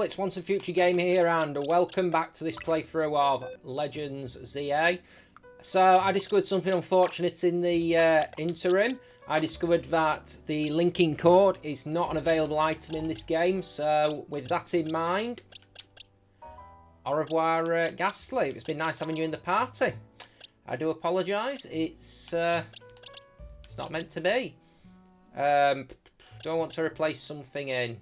it's Once and Future Game here, and welcome back to this playthrough of Legends ZA. So, I discovered something unfortunate in the interim. I discovered that the linking cord is not an available item in this game, so with that in mind, au revoir, Ghastly. It's been nice having you in the party. I do apologise, it's not meant to be. Do I want to replace something in?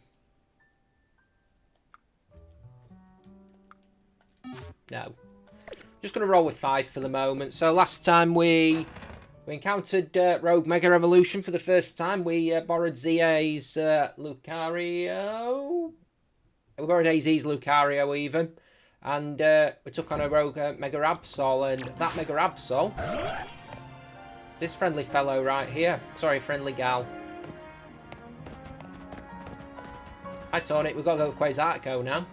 No. Just going to roll with 5 for the moment. So last time we encountered Rogue Mega Evolution for the first time. We borrowed ZA's Lucario. We borrowed AZ's Lucario even. And we took on a Rogue Mega Absol. And that Mega Absol is this friendly fellow right here. Sorry, friendly gal. Hi, Tony. We've got to go to Quasartico now.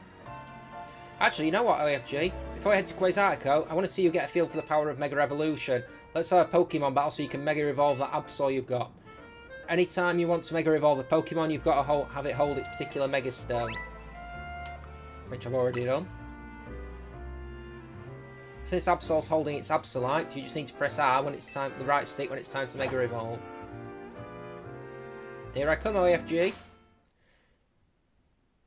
Actually, you know what, OFG? Before I head to Quasartico, I want to see you get a feel for the power of Mega Evolution. Let's have a Pokemon battle so you can Mega Evolve that Absol you've got. Anytime you want to Mega Evolve a Pokemon, you've got to have it hold its particular Mega Stone. Which I've already done. Since Absol's holding its Absolite, you just need to press R when it's time, the right stick when it's time to Mega Evolve. Here I come, OFG.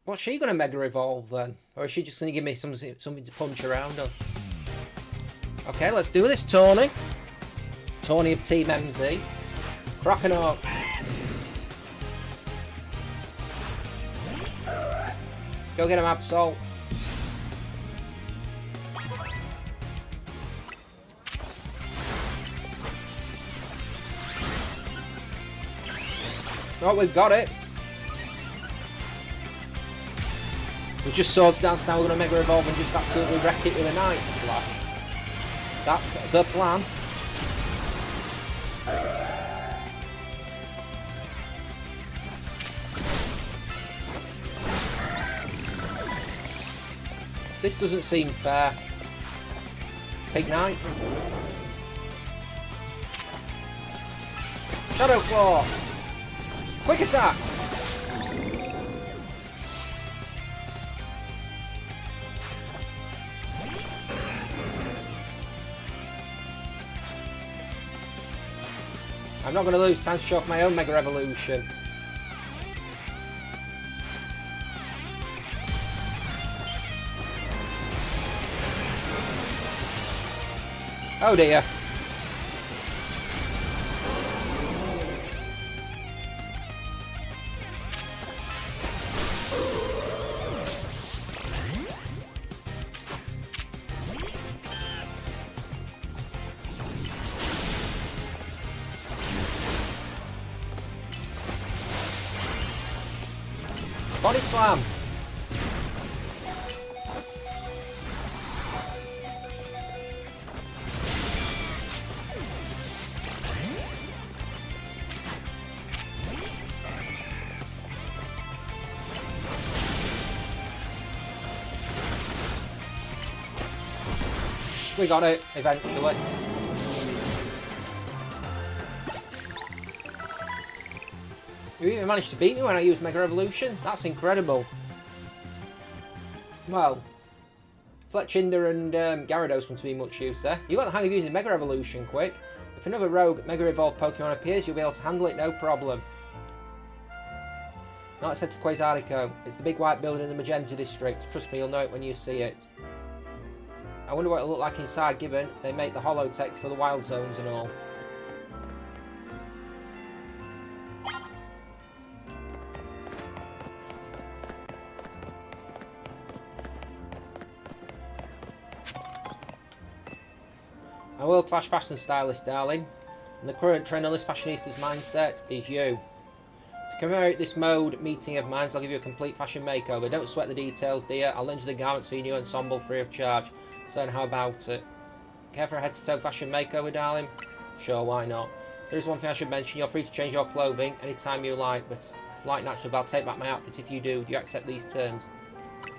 What's she going to Mega Evolve then? Or is she just going to give me something to punch around on? Okay, let's do this, Tony. Tony of Team MZ. Cracking up. Go get him, Absol. Oh, we've got it. We've just swords down, so now we're going to Mega Evolve and just absolutely wreck it with a Night Slash. That's the plan. This doesn't seem fair. Ignite. Shadow Claw. Quick attack. I'm not going to lose time to show off my own Mega Evolution. Oh dear. Body Slam. We got it eventually. You even managed to beat me when I used Mega Evolution? That's incredible. Well, Fletchinder and Gyarados won't be much use there. You got the hang of using Mega Evolution quick. If another Rogue Mega Evolved Pokemon appears, you'll be able to handle it no problem. Now let's head to Quasartico. It's the big white building in the Magenta District. Trust me, you'll know it when you see it. I wonder what it'll look like inside, given they make the holotech for the wild zones and all. A world-class fashion stylist, darling, and the current trend on this fashionista's mindset is you. To commemorate this mode meeting of minds, I'll give you a complete fashion makeover. Don't sweat the details, dear. I'll lend you the garments for your new ensemble free of charge. So how about it? Care for a head-to-toe fashion makeover, darling? Sure, why not? There is one thing I should mention. You're free to change your clothing anytime you like, but like naturally, I'll take back my outfit if you do. Do you accept these terms?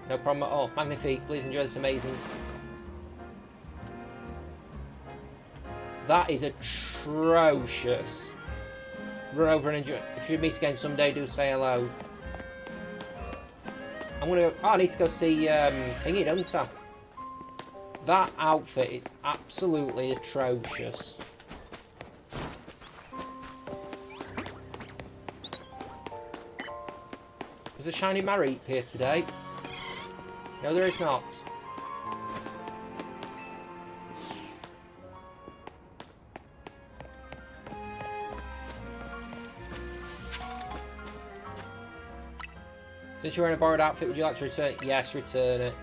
No problem at all. Magnifique, please enjoy this amazing... That is atrocious. Run over and enjoy. If you meet again someday, do say hello. I'm gonna. Oh, I need to go see Thingy, don't I? That outfit is absolutely atrocious. There's a shiny Mareep here today. No, there is not. Since you're wearing a borrowed outfit, would you like to return it? Yes, return it.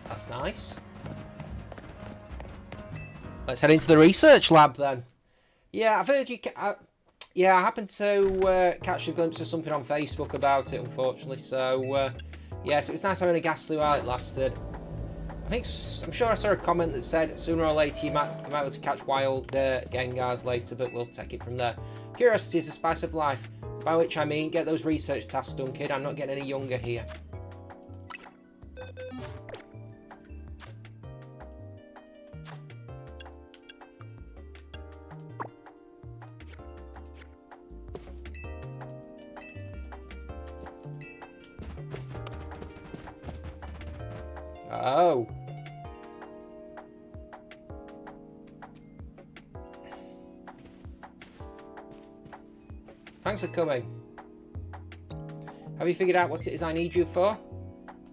That's nice. Let's head into the research lab then. Yeah, I've heard you... yeah, I happened to catch a glimpse of something on Facebook about it, unfortunately. So, yeah, so it was nice having a ghastly while it lasted. I'm sure I saw a comment that said sooner or later you might be able to catch wild Gengars later, but we'll take it from there. Curiosity is the spice of life, by which I mean get those research tasks done, kid. I'm not getting any younger here. Oh. Thanks for coming. Have you figured out what it is I need you for?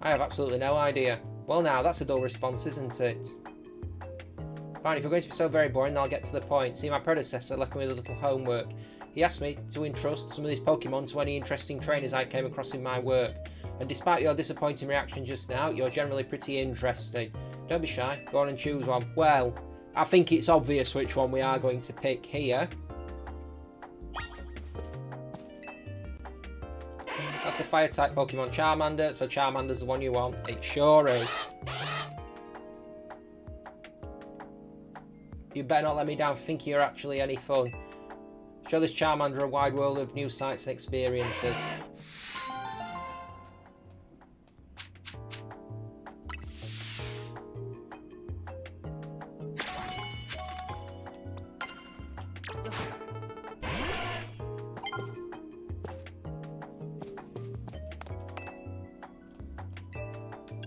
I have absolutely no idea. Well now, that's a dull response, isn't it? Fine, if you're going to be so very boring, then I'll get to the point. See, my predecessor left me with a little homework. He asked me to entrust some of these Pokemon to any interesting trainers I came across in my work. And despite your disappointing reaction just now, you're generally pretty interesting. Don't be shy, go on and choose one. Well, I think it's obvious which one we are going to pick here. That's the Fire-type Pokemon Charmander, so Charmander's the one you want. It sure is. You better not let me down for thinking you're actually any fun. Show this Charmander a wide world of new sights and experiences.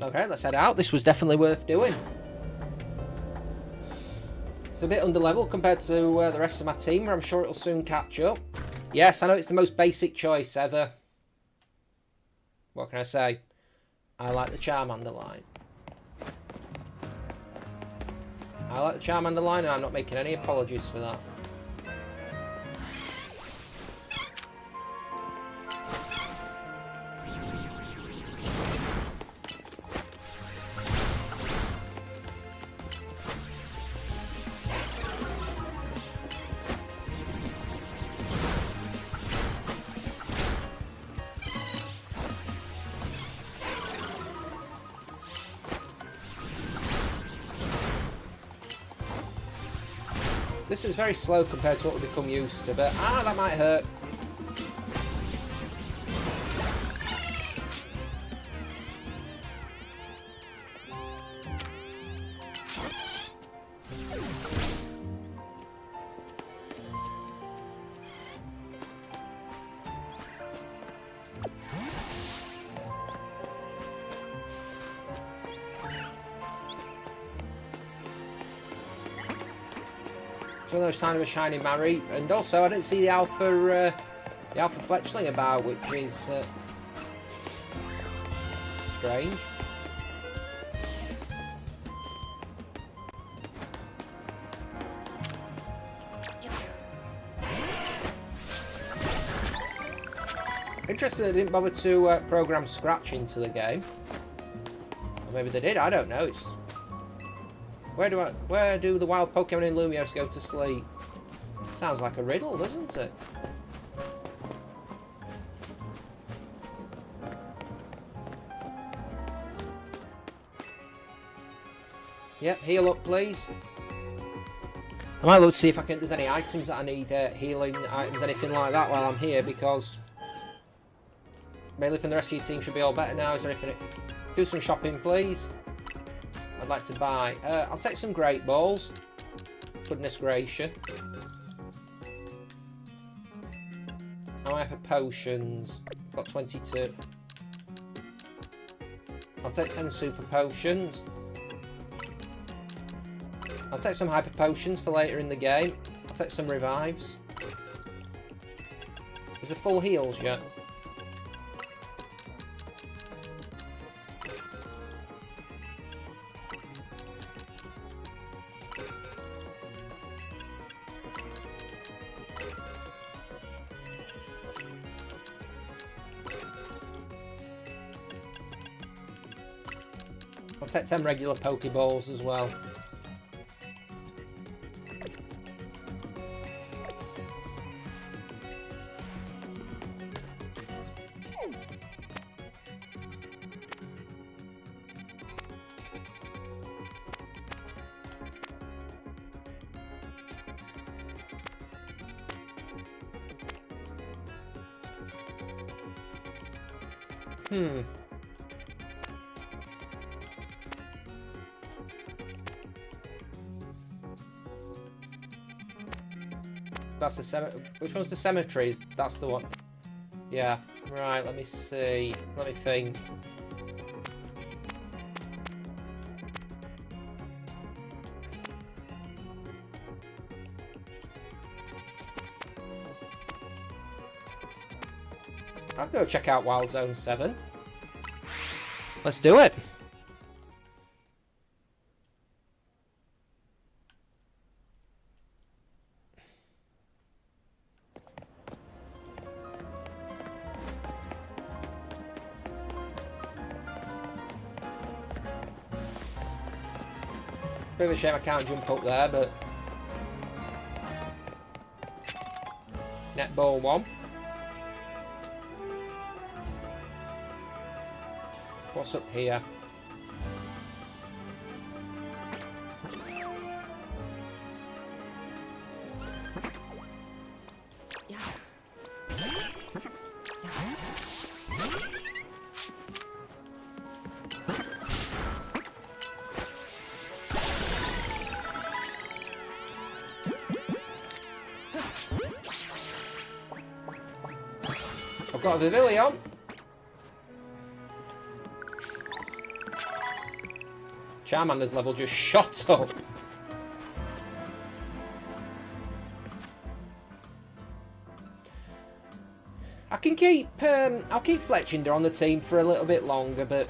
Okay, let's head out. This was definitely worth doing. It's a bit underleveled compared to the rest of my team, but I'm sure it'll soon catch up. Yes, I know it's the most basic choice ever. What can I say? I like the Charmander line. I like the Charmander line, and I'm not making any apologies for that. This is very slow compared to what we've become used to, but that might hurt. One of those signs of a shiny Mareep, and also I didn't see the Alpha Fletchling about, which is strange. Interesting they didn't bother to program Scratch into the game. Or maybe they did. I don't know. It's Where do the wild Pokemon in Lumiose go to sleep? Sounds like a riddle, doesn't it? Yep, heal up, please. I might look to see if there's any items that I need, healing items, anything like that while I'm here, because Mainly from the rest of your team should be all better now. Is there anything? Do some shopping, please. I'd like to buy. I'll take some great balls. Goodness gracious. How am I for potions? Got 22. I'll take 10 super potions. I'll take some hyper potions for later in the game. I'll take some revives. Is there full heals yet? I'll take 10 regular Pokeballs as well. That's the cemetery. Which one's the cemeteries? That's the one. Yeah. Right, let me see. Let me think. I'll go check out Wild Zone 7. Let's do it. Bit of a shame I can't jump up there, but netball 1. What's up here? I've got a Vivillon. Charmander's level just shot up. I can keep, I'll keep Fletchinder on the team for a little bit longer, but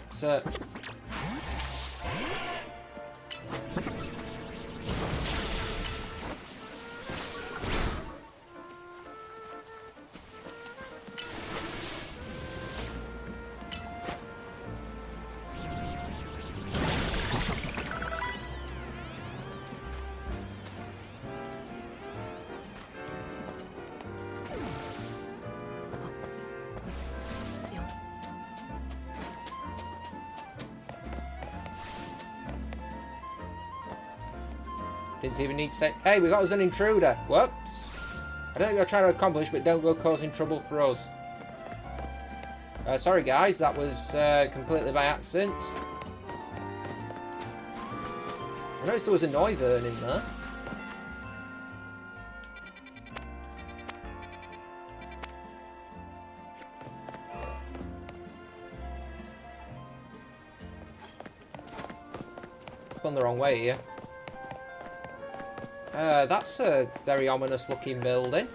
didn't even need to say, hey, we got us an intruder. Whoops. I don't know what you're trying to accomplish, but don't go causing trouble for us. Sorry, guys, that was completely by accident. I noticed there was a Noivern in there. Gone the wrong way here. That's a very ominous looking building.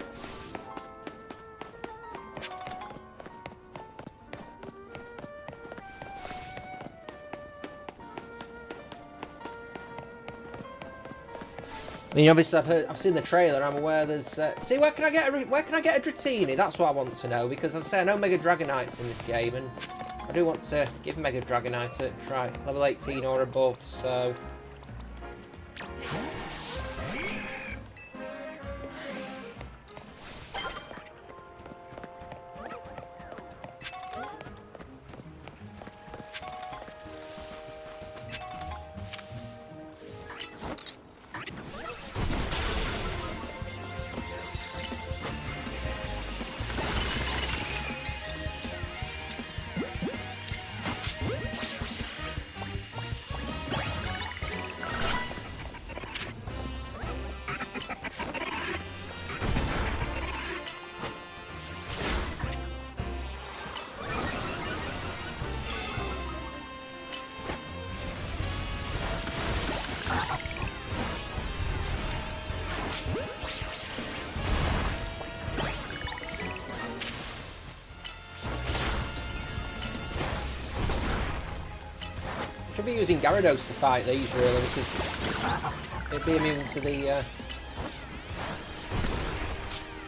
I mean, obviously I've seen the trailer. I'm aware there's. See, where can I get a Dratini? That's what I want to know, because as I say, I know Mega Dragonite's in this game, and I do want to give Mega Dragonite a try, level 18 or above. So. be using Gyarados to fight these, really, because it'd be immune to the...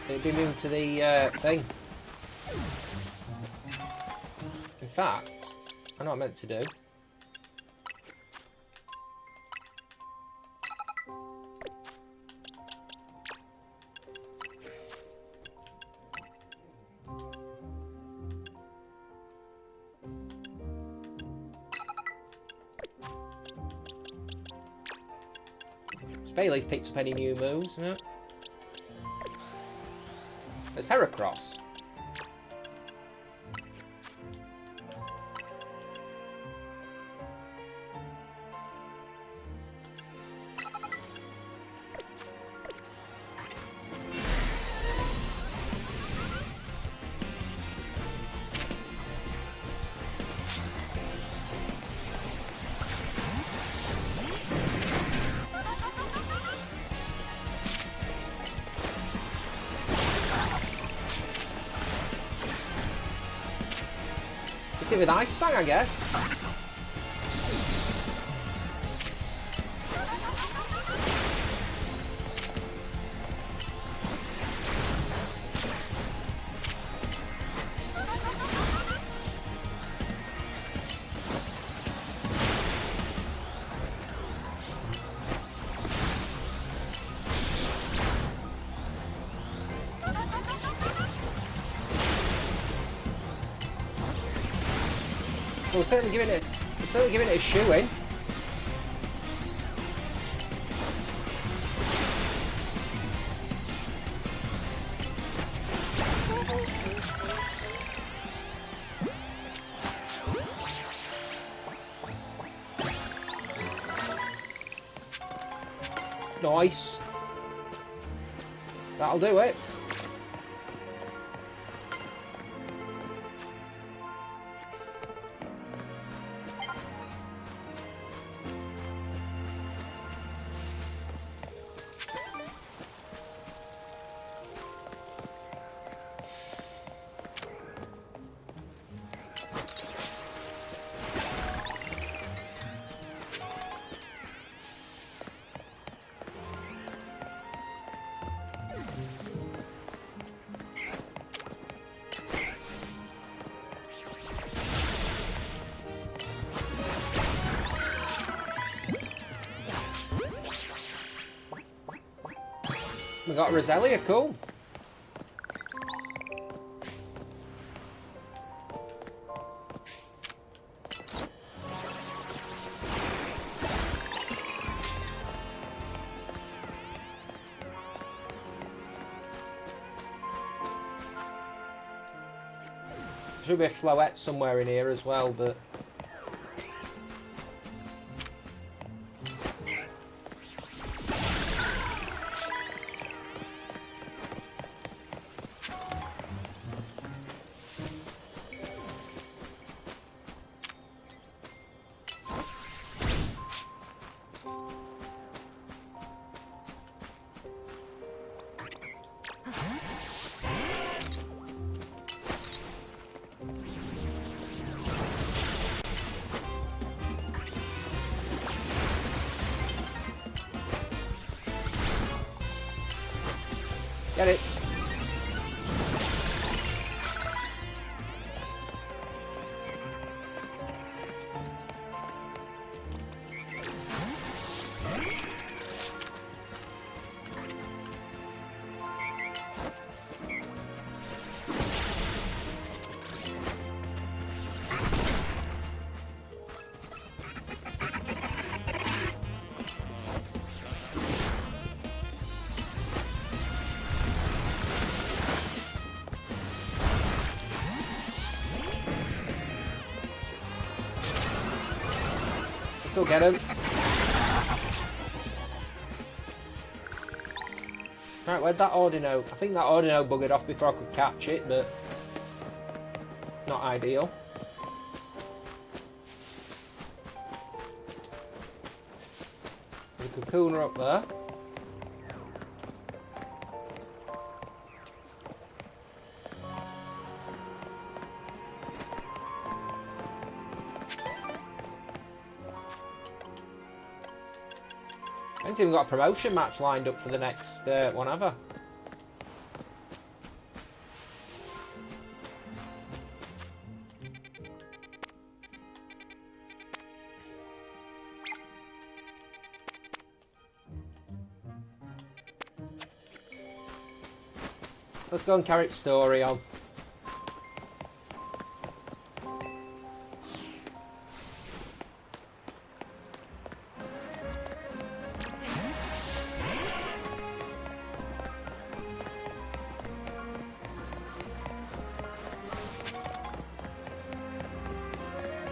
it'd be immune to the thing. In fact, I know what I meant to do. Bailey picked up any new moves, no? There's Heracross. Hit it with Ice Fang, I guess. We're certainly giving it a shoe in. Nice. That'll do it. We got Roselia, cool. Should be a Floette somewhere in here as well, but get it. Still get him. Right, where'd that Ordino? I think that Ordino buggered off before I could catch it, but not ideal. There's a Kakuna up there. I haven't even got a promotion match lined up for the next one, have I? Let's go and carry its story on.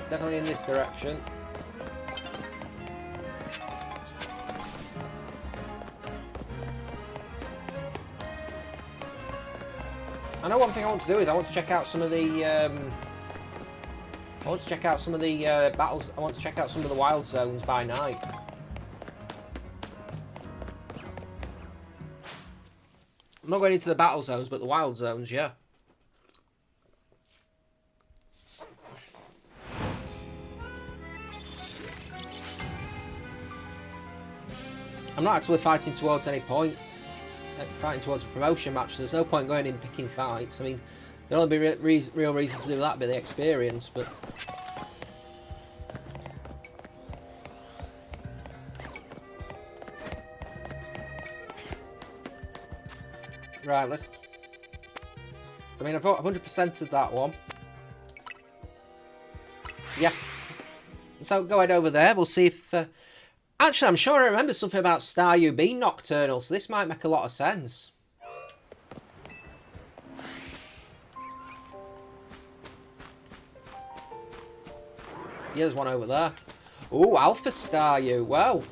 Definitely in this direction. I know one thing I want to do is I want to check out some of the battles. I want to check out some of the wild zones by night. I'm not going into the battle zones, but the wild zones, yeah. I'm not actually fighting towards any point. Fighting towards a promotion match, so there's no point going in picking fights. I mean, there'll only be real reason to do that, be the experience, but... Right, let's... I mean, I've 100%ed that one. Yeah. So go ahead over there, we'll see if... Actually, I'm sure I remember something about Staryu being nocturnal, so this might make a lot of sense. Yeah, there's one over there. Ooh, Alpha Staryu, well.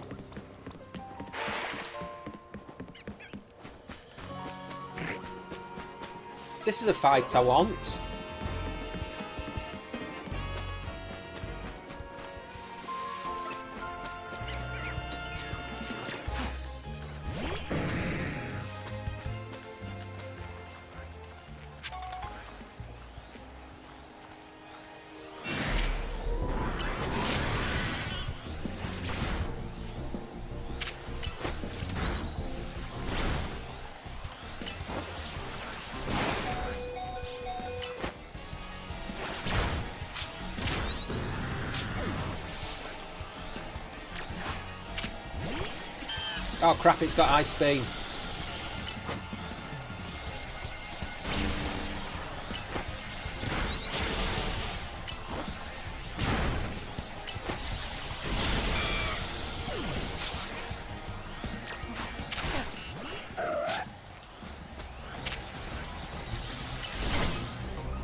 This is a fight I want. Oh crap, it's got Ice Beam.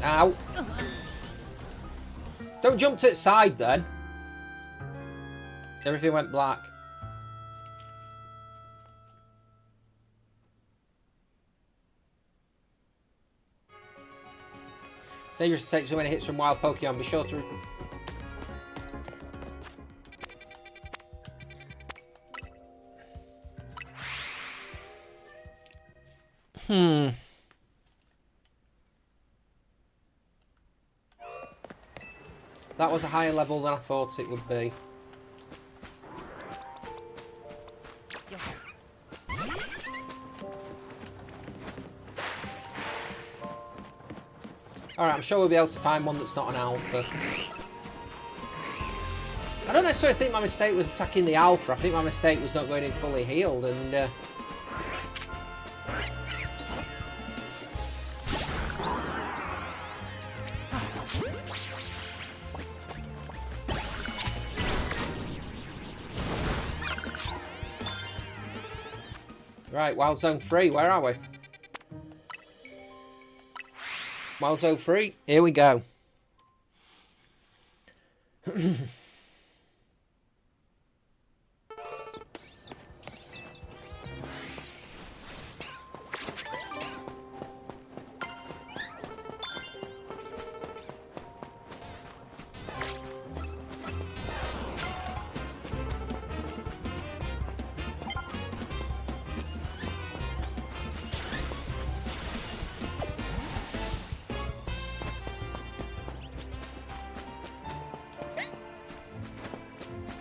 Ow. Don't jump to its side then. Everything went black. It's dangerous to take so many hits from wild Pokemon. Be sure to... That was a higher level than I thought it would be. Alright, I'm sure we'll be able to find one that's not an alpha. I don't necessarily think my mistake was attacking the alpha. I think my mistake was not going in fully healed and... Right, Wild Zone 3, where are we? Wild Zone 3, here we go.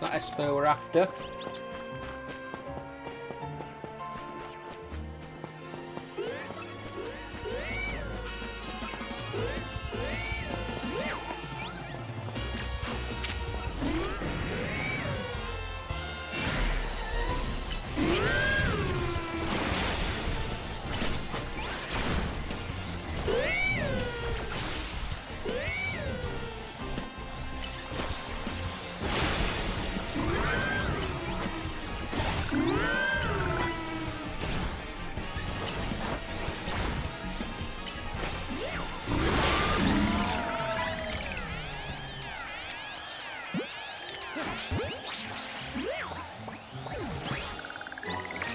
That Esper we're after.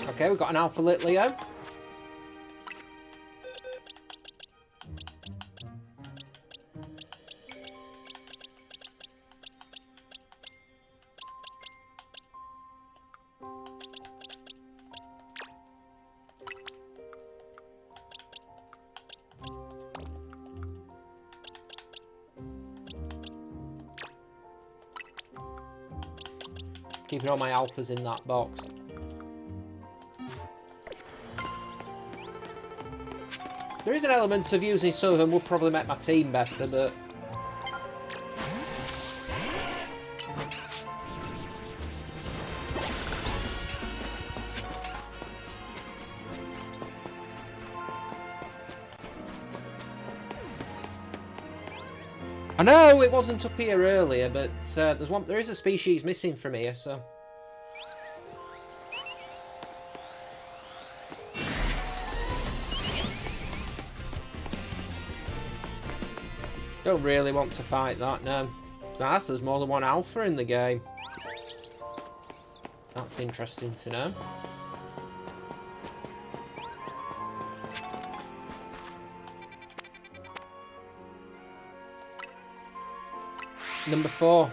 Okay, we've got an Alpha Litleo. Keeping all my alphas in that box. There is an element of using some of them would probably make my team better, but... I know it wasn't up here earlier, but there is a species missing from here, so... Don't really want to fight that, no. There's more than one alpha in the game. That's interesting to know. Number 4.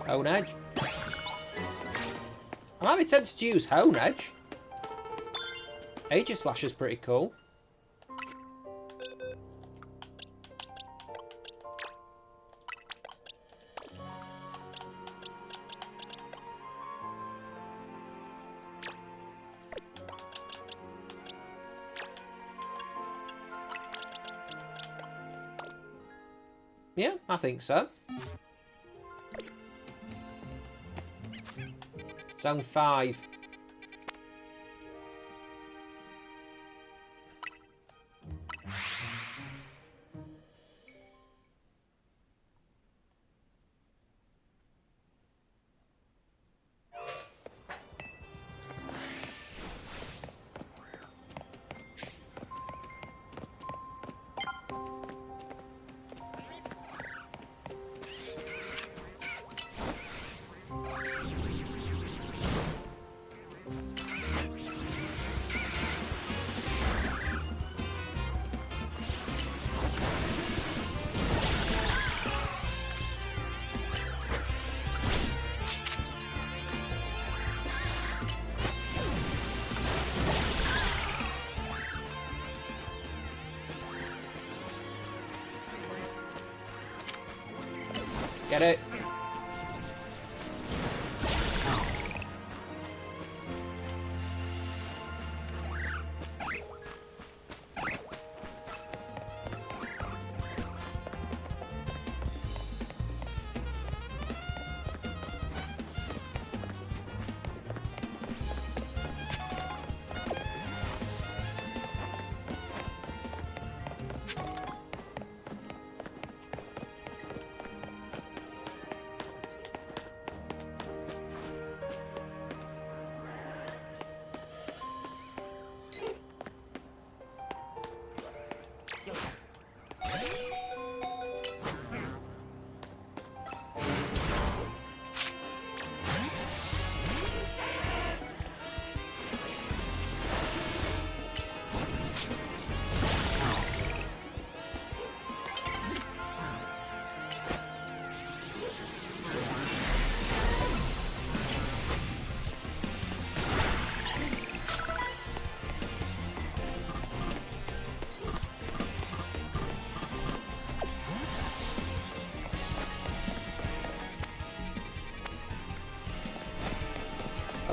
Hone Edge. I might be tempted to use Hone Edge. Aegis Slash is pretty cool. Yeah, I think so. Zone 5. Get it?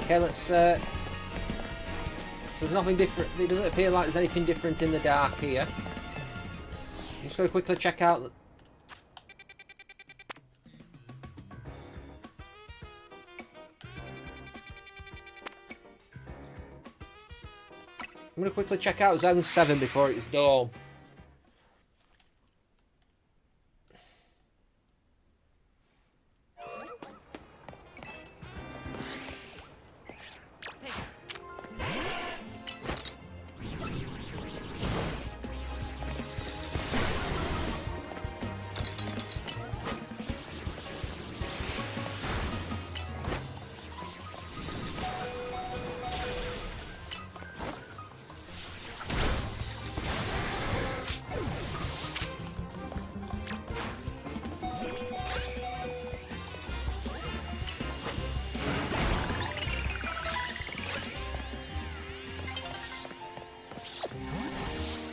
Okay, let's... so there's nothing different. It doesn't appear like there's anything different in the dark here. I'm just going to quickly check out... I'm going to quickly check out Zone 7 before it's dawn.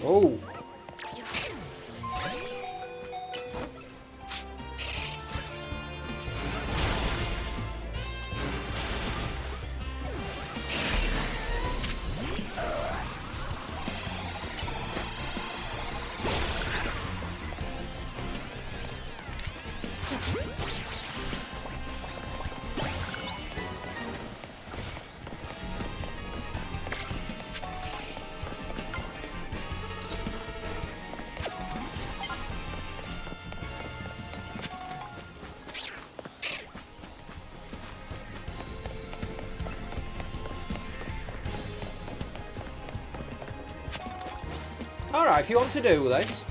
Oh! Alright, if you want to do this.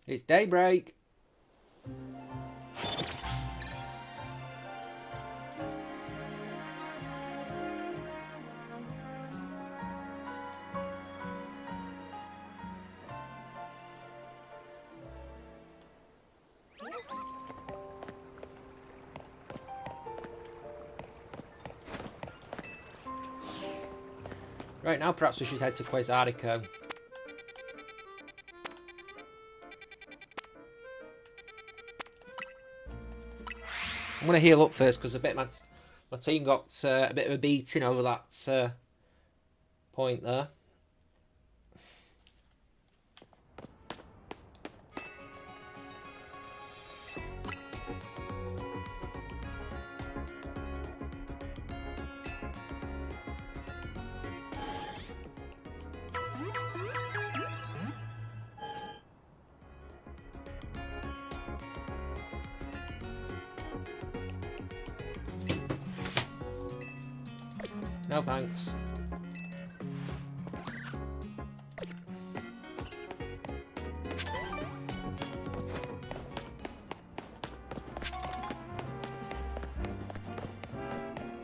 It's daybreak. Right now, perhaps we should head to Quasartico. I'm going to heal up first because my team got a bit of a beating over that point there. No thanks.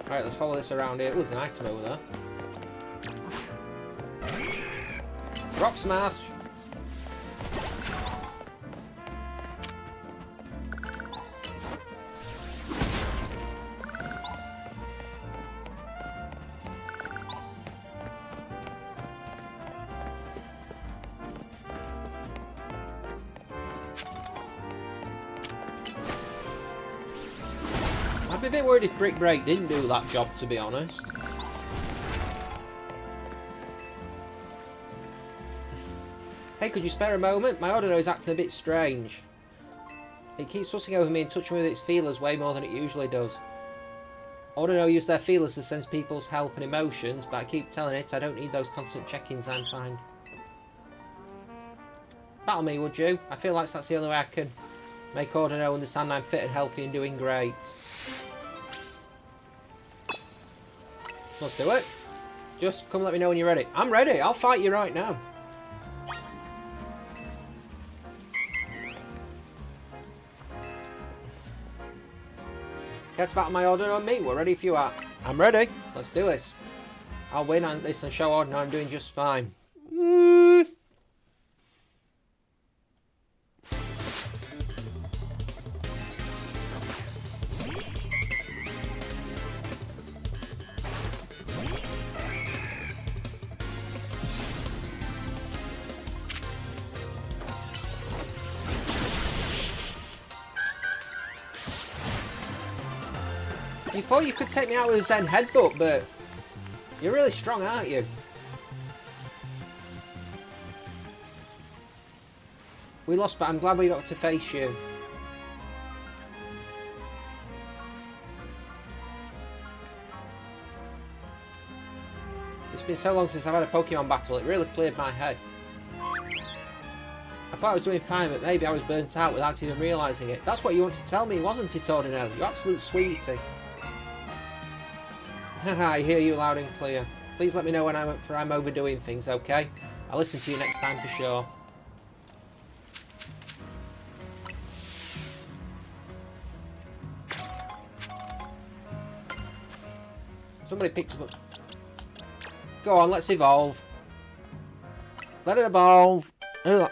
Alright, let's follow this around here. Oh, there's an item over there. Rock smash! I'd be a bit worried if Brick Break didn't do that job, to be honest. Hey, could you spare a moment? My Ordino is acting a bit strange. It keeps fussing over me and touching me with its feelers way more than it usually does. Ordino use their feelers to sense people's help and emotions, but I keep telling it I don't need those constant check-ins, I'm fine. Battle me, would you? I feel like that's the only way I can make Ordino understand I'm fit and healthy and doing great. Let's do it. Just come let me know when you're ready. I'm ready. I'll fight you right now. Care to battle my Ordino on me? We're ready if you are. I'm ready. Let's do this. I'll win on this and show Ordino I'm doing just fine. You thought you could take me out with a Zen headbutt, but you're really strong, aren't you? We lost, but I'm glad we got to face you. It's been so long since I've had a Pokemon battle, it really cleared my head. I thought I was doing fine, but maybe I was burnt out without even realising it. That's what you wanted to tell me, wasn't it, Ordino? You absolute sweetie. Haha, I hear you loud and clear. Please let me know when I'm overdoing things, okay? I'll listen to you next time for sure. Somebody picked up. Go on, let's evolve. Let it evolve. Ugh.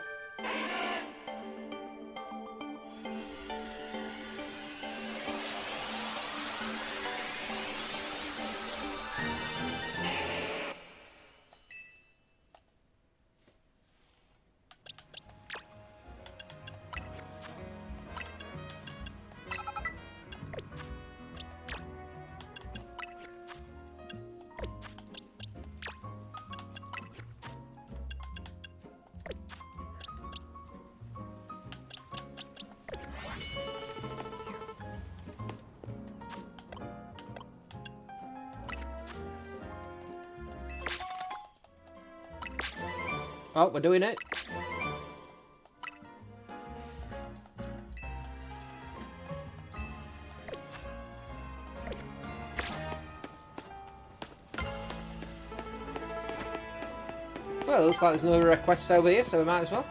Oh, we're doing it. Well, it looks like there's another request over here, so we might as well.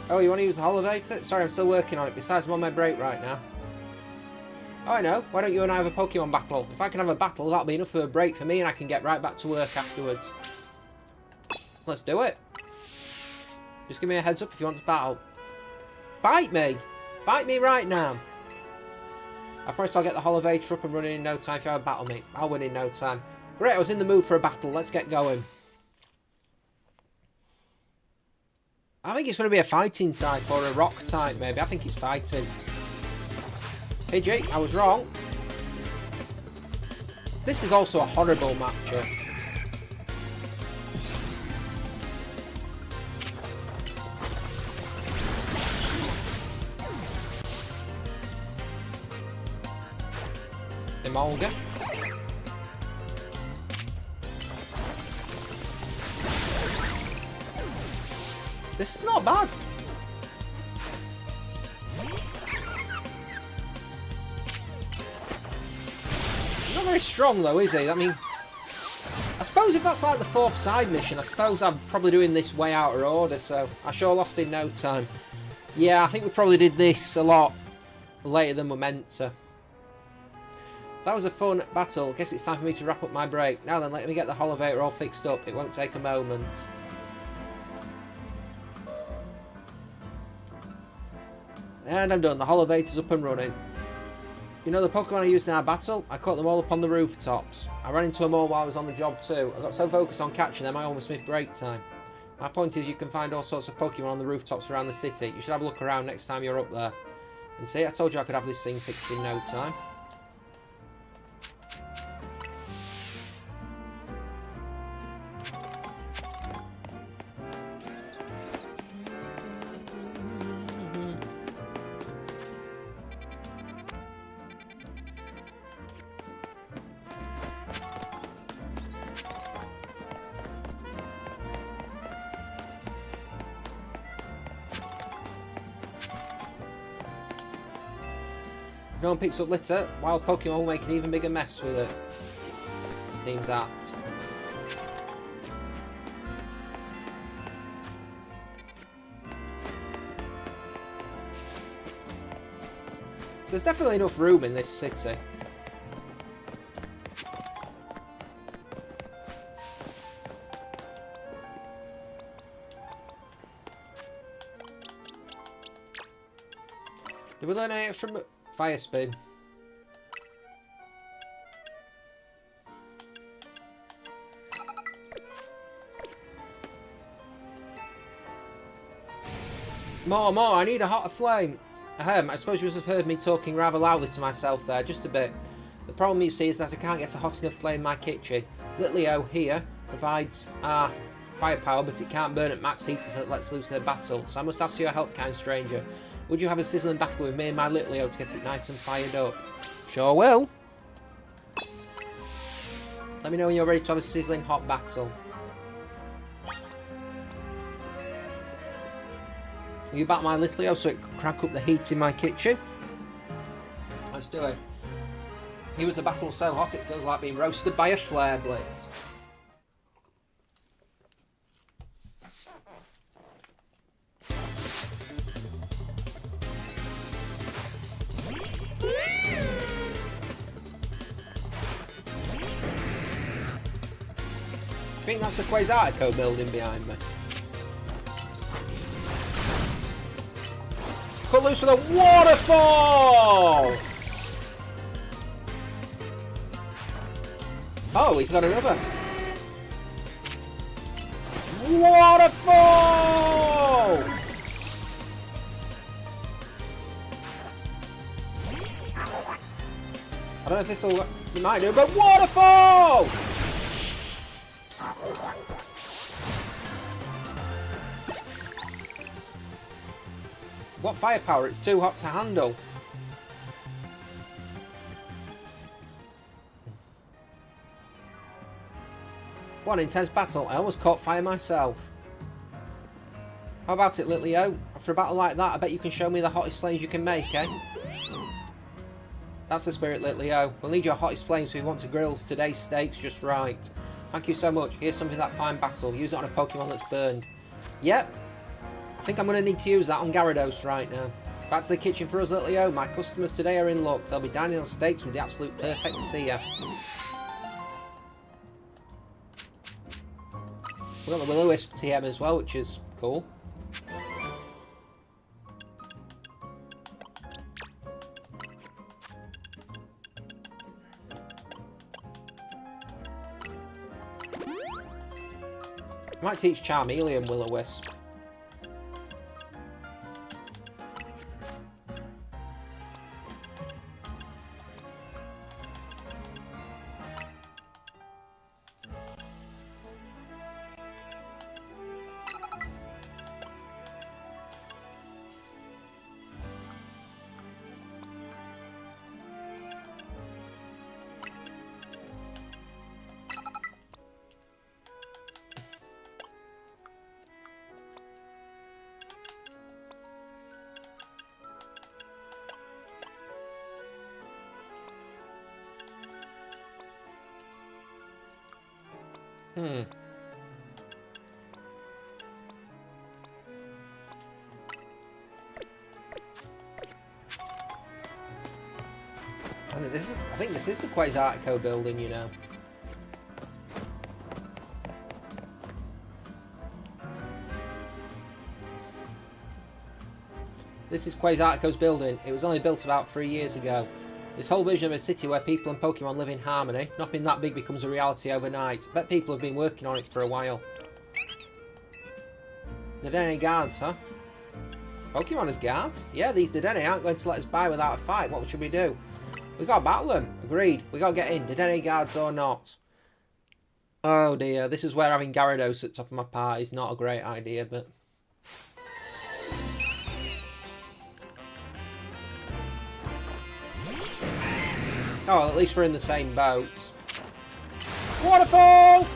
Oh, you want to use the Holovator? Sorry, I'm still working on it. Besides, I'm on my break right now. Oh, I know. Why don't you and I have a Pokemon battle? If I can have a battle, that'll be enough of a break for me and I can get right back to work afterwards. Let's do it. Just give me a heads up if you want to battle. Fight me! Fight me right now! I promise I'll get the Holovator up and running in no time if you have a battle me. I'll win in no time. Great, I was in the mood for a battle. Let's get going. I think it's going to be a fighting type or a rock type maybe. I think it's fighting. Pidgey, I was wrong. This is also a horrible matchup. Emolga. This is not bad. He's not very strong though, is he? I mean, I suppose if that's like the 4th side mission, I suppose I'm probably doing this way out of order, so I sure lost in no time. Yeah, I think we probably did this a lot later than we're meant to. That was a fun battle. Guess it's time for me to wrap up my break. Now then, let me get the Holovator all fixed up. It won't take a moment. And I'm done. The Holovator's up and running. You know the Pokemon I used in our battle? I caught them all up on the rooftops. I ran into them all while I was on the job too. I got so focused on catching them I almost missed break time. My point is you can find all sorts of Pokemon on the rooftops around the city. You should have a look around next time you're up there. And see, I told you I could have this thing fixed in no time. If no one picks up litter, wild Pokemon will make an even bigger mess with it. Seems apt. There's definitely enough room in this city. Did we learn any extra fire spin? More, I need a hotter flame. I suppose you must have heard me talking rather loudly to myself there, just a bit. The problem you see is that I can't get a hot enough flame in my kitchen. Litleo here provides firepower, but it can't burn at max heat until it lets loose in a battle, so I must ask your help, kind stranger. Would you have a sizzling battle with me and my Litleo to get it nice and fired up? Sure will. Let me know when you're ready to have a sizzling hot battle. You back my Litleo so it can crank up the heat in my kitchen? Let's do it. He was a battle so hot it feels like being roasted by a flare blaze. I think that's the Quasartico building behind me. Cut loose with a waterfall! Oh, he's got another. Waterfall! I don't know if this will... It might do, but waterfall! What firepower? It's too hot to handle. What an intense battle. I almost caught fire myself. How about it, Litleo? After a battle like that, I bet you can show me the hottest flames you can make, eh? That's the spirit, Litleo. We'll need your hottest flames if we want to grill today's steaks just right. Thank you so much. Here's something that fine battle. Use it on a Pokemon that's burned. Yep. I think I'm going to need to use that on Gyarados right now. Back to the kitchen for us, Litleo. My customers today are in luck. They'll be dining on steaks with the absolute perfect sear. We've got the Will-O-Wisp TM as well, which is cool. I might teach Charmeleon Will-O-Wisp. I think this is the Quasartico building, you know. This is Quasartico's building. It was only built about 3 years ago. This whole vision of a city where people and Pokemon live in harmony, nothing that big becomes a reality overnight. I bet people have been working on it for a while. Dedenne guards, huh? Pokemon as guards? Yeah, these Dedenne aren't going to let us by without a fight. What should we do? We gotta battle them. Agreed. We gotta get in. Dedenne guards or not. Oh dear. This is where having Gyarados at the top of my party is not a great idea, but... Oh, well, at least we're in the same boats. Waterfall!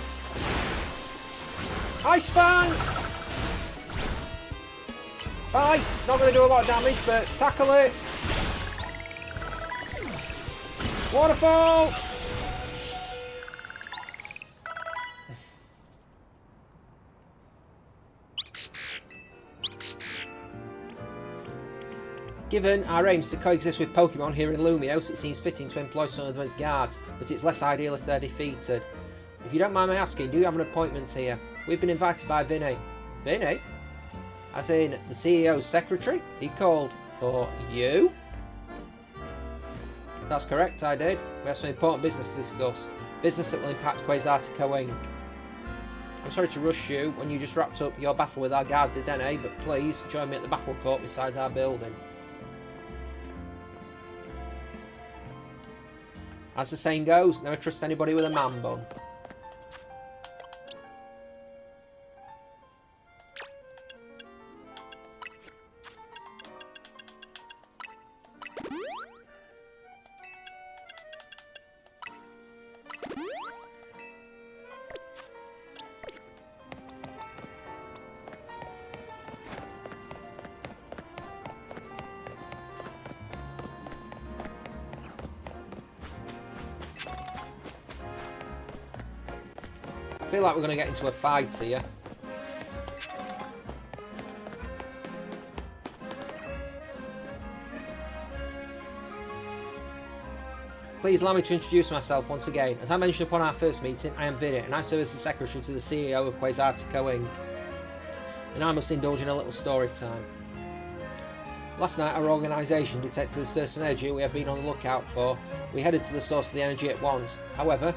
Ice Fang! Bite! Not going to do a lot of damage, but tackle it! Waterfall! Given our aims to coexist with Pokemon here in Lumiose, it seems fitting to employ some of them as guards, but it's less ideal if they're defeated. If you don't mind me asking, do you have an appointment here? We've been invited by Vinny. Vinny? As in the CEO's secretary? He called for you? That's correct, I did. We have some important business to discuss. Business that will impact Quasartico Inc. I'm sorry to rush you when you just wrapped up your battle with our guard Dedenne, but please join me at the battle court beside our building. As the saying goes, never trust anybody with a man bun. I feel like we're going to get into a fight here. Please allow me to introduce myself once again. As I mentioned upon our first meeting, I am Vinny, and I serve as the secretary to the CEO of Quasartico Inc. And I must indulge in a little story time. Last night our organisation detected a certain energy we have been on the lookout for. We headed to the source of the energy at once. However,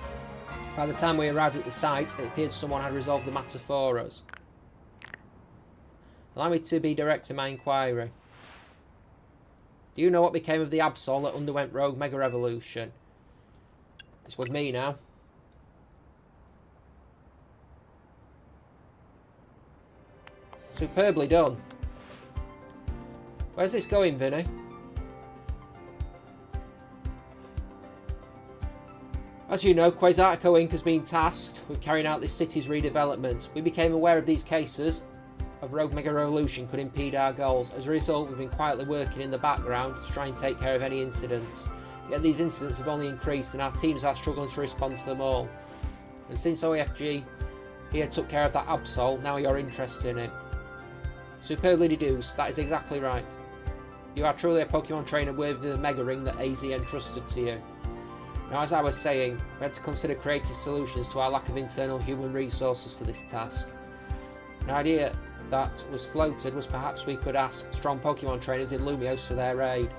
by the time we arrived at the site, it appeared someone had resolved the matter for us. Allow me to be direct in my inquiry. Do you know what became of the Absol that underwent rogue Mega Evolution? It's with me now. Superbly done. Where's this going, Vinny? As you know, Quasartico Inc. has been tasked with carrying out this city's redevelopment. We became aware of these cases of rogue Mega Evolution could impede our goals. As a result, we've been quietly working in the background to try and take care of any incidents. Yet these incidents have only increased and our teams are struggling to respond to them all. And since OFG here took care of that Absol, now you're interested in it. Superbly deduced, that is exactly right. You are truly a Pokemon trainer worthy of the Mega Ring that AZ entrusted to you. Now, as I was saying, we had to consider creative solutions to our lack of internal human resources for this task. An idea that was floated was perhaps we could ask strong Pokemon trainers in Lumiose for their aid.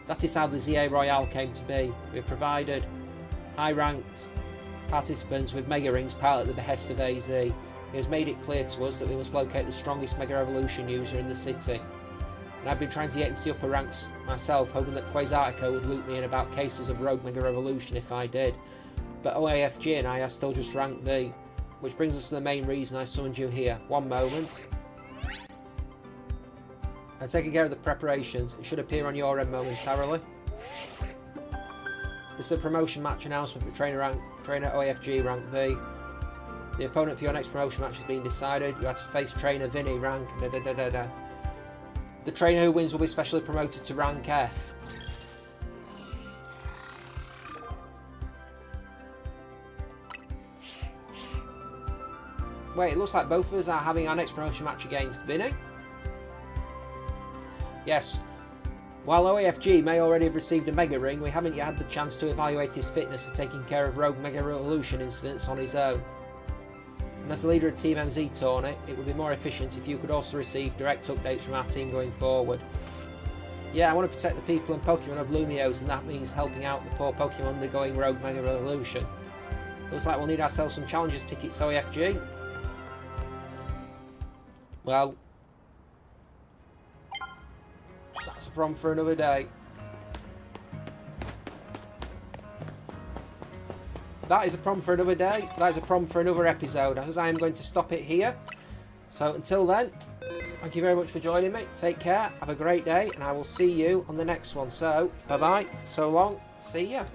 That is how the ZA Royale came to be. We have provided high-ranked participants with Mega Rings partly at the behest of AZ. He has made it clear to us that we must locate the strongest Mega Evolution user in the city. And I've been trying to get into the upper ranks myself, hoping that Quasartico would loop me in about cases of rogue Mega Evolution if I did. But OAFG and I are still just rank B, which brings us to the main reason I summoned you here. One moment. I'm taking care of the preparations. It should appear on your end momentarily. This is a promotion match announcement for trainer OAFG rank V. The opponent for your next promotion match has been decided. You have to face trainer Vinny rank da. The trainer who wins will be specially promoted to rank F. Wait, it looks like both of us are having our next promotion match against Vinny. Yes. While OAFG may already have received a Mega Ring, we haven't yet had the chance to evaluate his fitness for taking care of rogue Mega Evolution incidents on his own. And as the leader of Team MZ Tourney, it would be more efficient if you could also receive direct updates from our team going forward. Yeah, I want to protect the people and Pokemon of Lumiose, and that means helping out the poor Pokemon undergoing rogue Mega Evolution. Looks like we'll need ourselves some Challengers tickets, OAFG. Well, that's a problem for another day. That is a problem for another day. That is a problem for another episode, as I am going to stop it here. So until then, thank you very much for joining me. Take care, have a great day, and I will see you on the next one. So, bye-bye, so long, see ya.